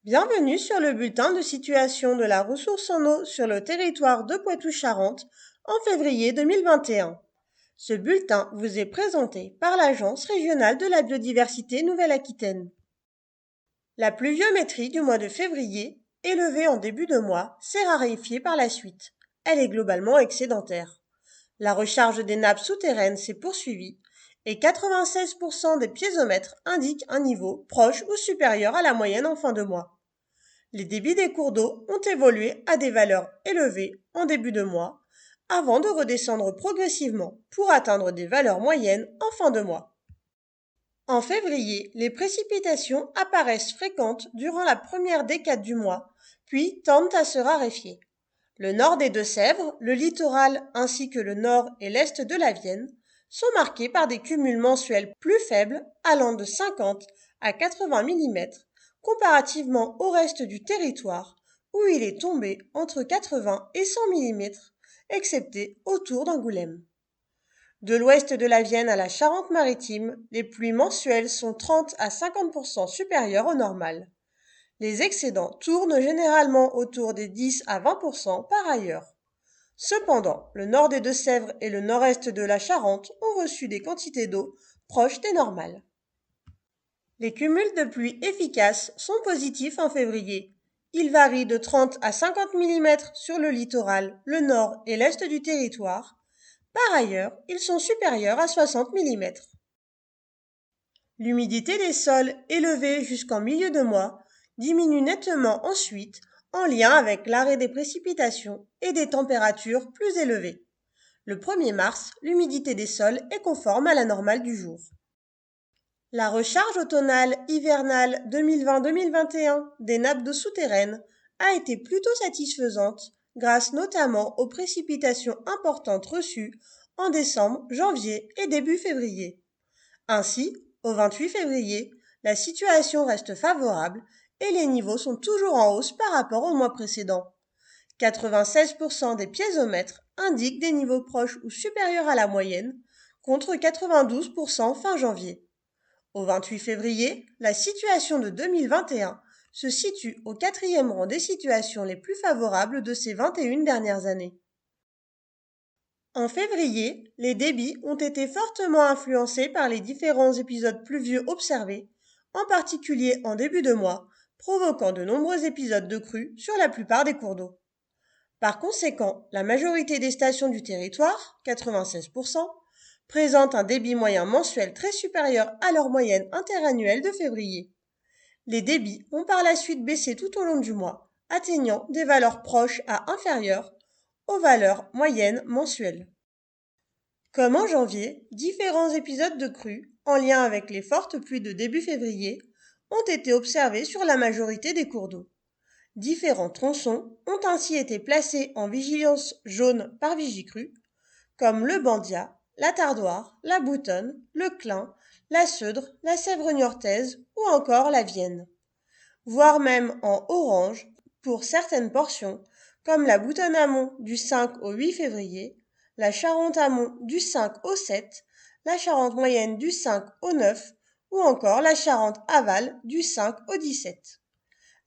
Bienvenue sur le bulletin de situation de la ressource en eau sur le territoire de Poitou-Charentes en février 2021. Ce bulletin vous est présenté par l'Agence régionale de la biodiversité Nouvelle-Aquitaine. La pluviométrie du mois de février, élevée en début de mois, s'est raréfiée par la suite. Elle est globalement excédentaire. La recharge des nappes souterraines s'est poursuivie et 96% des piézomètres indiquent un niveau proche ou supérieur à la moyenne en fin de mois. Les débits des cours d'eau ont évolué à des valeurs élevées en début de mois, avant de redescendre progressivement pour atteindre des valeurs moyennes en fin de mois. En février, les précipitations apparaissent fréquentes durant la première décade du mois, puis tendent à se raréfier. Le nord des Deux-Sèvres, le littoral ainsi que le nord et l'est de la Vienne sont marqués par des cumuls mensuels plus faibles allant de 50 à 80 mm comparativement au reste du territoire où il est tombé entre 80 et 100 mm, excepté autour d'Angoulême. De l'ouest de la Vienne à la Charente-Maritime, les pluies mensuelles sont 30 à 50% supérieures au normal. Les excédents tournent généralement autour des 10 à 20% par ailleurs. Cependant, le nord des Deux-Sèvres et le nord-est de la Charente ont reçu des quantités d'eau proches des normales. Les cumuls de pluie efficaces sont positifs en février. Ils varient de 30 à 50 mm sur le littoral, le nord et l'est du territoire. Par ailleurs, ils sont supérieurs à 60 mm. L'humidité des sols, élevée jusqu'en milieu de mois, diminue nettement ensuite en lien avec l'arrêt des précipitations et des températures plus élevées. Le 1er mars, l'humidité des sols est conforme à la normale du jour. La recharge automnale hivernale 2020-2021 des nappes d'eau souterraines a été plutôt satisfaisante grâce notamment aux précipitations importantes reçues en décembre, janvier et début février. Ainsi, au 28 février, la situation reste favorable et les niveaux sont toujours en hausse par rapport au mois précédent. 96% des piézomètres indiquent des niveaux proches ou supérieurs à la moyenne, contre 92% fin janvier. Au 28 février, la situation de 2021 se situe au 4e rang des situations les plus favorables de ces 21 dernières années. En février, les débits ont été fortement influencés par les différents épisodes pluvieux observés, en particulier en début de mois, provoquant de nombreux épisodes de crues sur la plupart des cours d'eau. Par conséquent, la majorité des stations du territoire, 96%, présentent un débit moyen mensuel très supérieur à leur moyenne interannuelle de février. Les débits ont par la suite baissé tout au long du mois, atteignant des valeurs proches à inférieures aux valeurs moyennes mensuelles. Comme en janvier, différents épisodes de crues, en lien avec les fortes pluies de début février, ont été observés sur la majorité des cours d'eau. Différents tronçons ont ainsi été placés en vigilance jaune par Vigicru, comme le Bandia, la Tardoire, la Boutonne, le Clin, la Seudre, la Sèvre niortaise ou encore la Vienne. Voire même en orange pour certaines portions, comme la Boutonne amont du 5 au 8 février, la Charente amont du 5 au 7, la Charente moyenne du 5 au 9 ou encore la Charente aval du 5 au 17.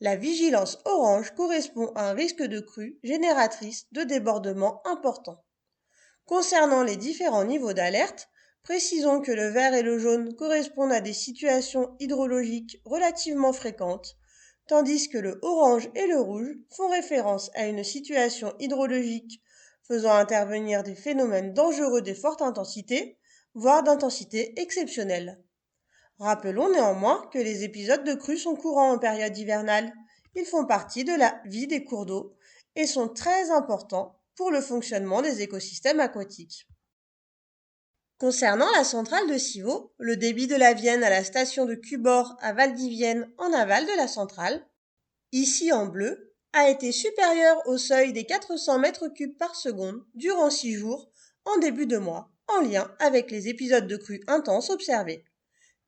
La vigilance orange correspond à un risque de crue génératrice de débordements importants. Concernant les différents niveaux d'alerte, précisons que le vert et le jaune correspondent à des situations hydrologiques relativement fréquentes, tandis que le orange et le rouge font référence à une situation hydrologique faisant intervenir des phénomènes dangereux de forte intensité, voire d'intensité exceptionnelle. Rappelons néanmoins que les épisodes de crue sont courants en période hivernale. Ils font partie de la vie des cours d'eau et sont très importants pour le fonctionnement des écosystèmes aquatiques. Concernant la centrale de Civaux, le débit de la Vienne à la station de Cubord à Val-d'Yvienne en aval de la centrale, ici en bleu, a été supérieur au seuil des 400 mètres cubes par seconde durant 6 jours en début de mois, en lien avec les épisodes de crue intenses observés.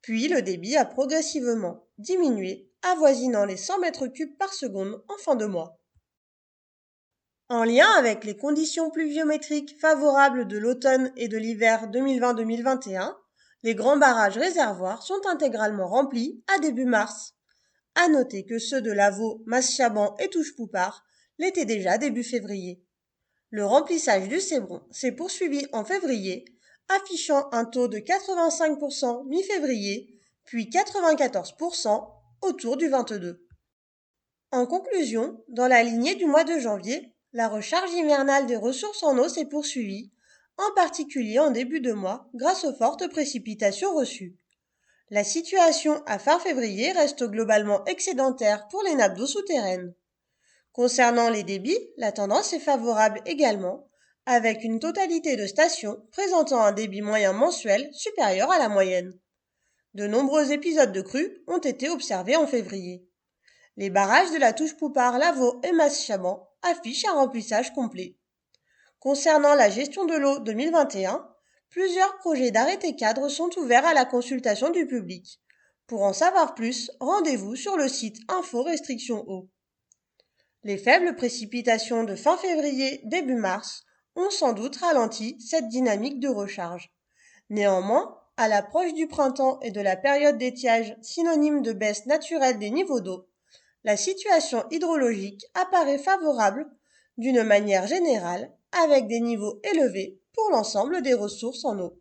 Puis le débit a progressivement diminué, avoisinant les 100 mètres cubes par seconde en fin de mois. En lien avec les conditions pluviométriques favorables de l'automne et de l'hiver 2020-2021, les grands barrages réservoirs sont intégralement remplis à début mars. À noter que ceux de Lavaux, Maschaban et Touche-Poupart l'étaient déjà début février. Le remplissage du Cébron s'est poursuivi en février, affichant un taux de 85% mi-février, puis 94% autour du 22. En conclusion, dans la lignée du mois de janvier, la recharge hivernale des ressources en eau s'est poursuivie, en particulier en début de mois, grâce aux fortes précipitations reçues. La situation à fin février reste globalement excédentaire pour les nappes d'eau souterraines. Concernant les débits, la tendance est favorable également, avec une totalité de stations présentant un débit moyen mensuel supérieur à la moyenne. De nombreux épisodes de crues ont été observés en février. Les barrages de la Touche-Poupart, Lavaux et Maschaban affichent un remplissage complet. Concernant la gestion de l'eau 2021, plusieurs projets d'arrêtés cadres sont ouverts à la consultation du public. Pour en savoir plus, rendez-vous sur le site Info Restriction Eau. Les faibles précipitations de fin février, début mars ont sans doute ralenti cette dynamique de recharge. Néanmoins, à l'approche du printemps et de la période d'étiage synonyme de baisse naturelle des niveaux d'eau, la situation hydrologique apparaît favorable d'une manière générale avec des niveaux élevés pour l'ensemble des ressources en eau.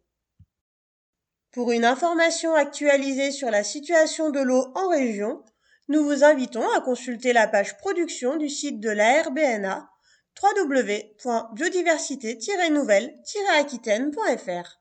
Pour une information actualisée sur la situation de l'eau en région, nous vous invitons à consulter la page production du site de l'ARBNA www.biodiversité-nouvelle-aquitaine.fr.